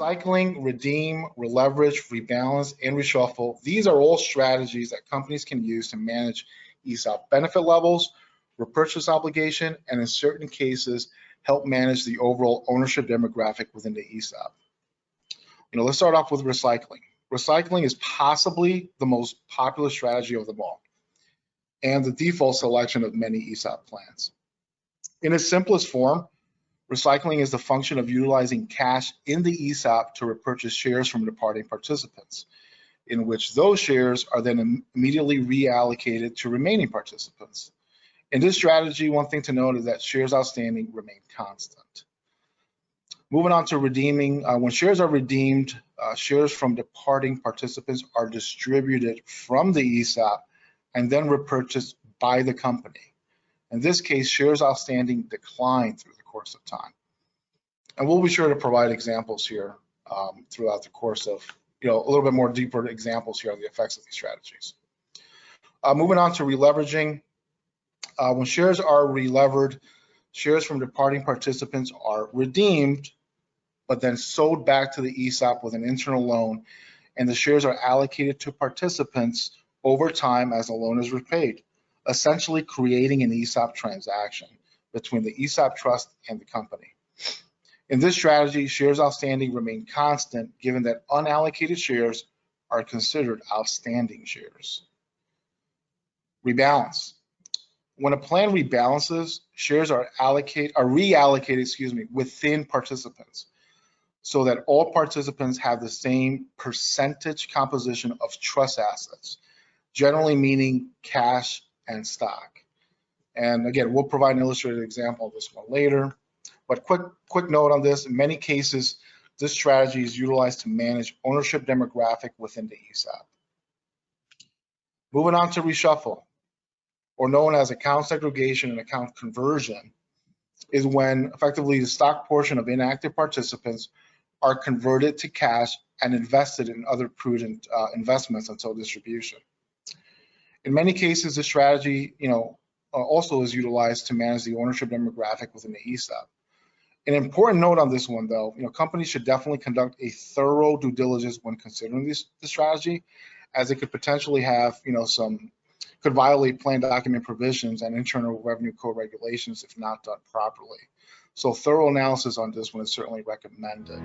recycling, redeem, releverage, rebalance, and reshuffle. These are all strategies that companies can use to manage ESOP benefit levels, repurchase obligation, and in certain cases, help manage the overall ownership demographic within the ESOP. Let's start off with recycling. Recycling is possibly the most popular strategy of them all, and the default selection of many ESOP plans. In its simplest form, recycling is the function of utilizing cash in the ESOP to repurchase shares from departing participants, in which those shares are then immediately reallocated to remaining participants. In this strategy, one thing to note is that shares outstanding remain constant. Moving on to redeeming, when shares are redeemed, shares from departing participants are distributed from the ESOP and then repurchased by the company. In this case, shares outstanding decline through the course of time. And we'll be sure to provide examples here throughout the course of, a little bit more deeper examples here on the effects of these strategies. Moving on to releveraging, when shares are relevered, shares from departing participants are redeemed, but then sold back to the ESOP with an internal loan, and the shares are allocated to participants over time as the loan is repaid, essentially creating an ESOP transaction between the ESOP trust and the company. In this strategy, shares outstanding remain constant, given that unallocated shares are considered outstanding shares. Rebalance. When a plan rebalances, shares are reallocated within participants, so that all participants have the same percentage composition of trust assets, generally meaning cash and stock. And again, we'll provide an illustrated example of this one later. But quick note on this, in many cases, this strategy is utilized to manage ownership demographic within the ESOP. Moving on to reshuffle, or known as account segregation and account conversion, is when effectively the stock portion of inactive participants are converted to cash and invested in other prudent investments until distribution. In many cases, this strategy, also is utilized to manage the ownership demographic within the ESOP. An important note on this one, though, companies should definitely conduct a thorough due diligence when considering this strategy, as it could potentially have, could violate plan document provisions and Internal Revenue Code regulations if not done properly. So thorough analysis on this one is certainly recommended.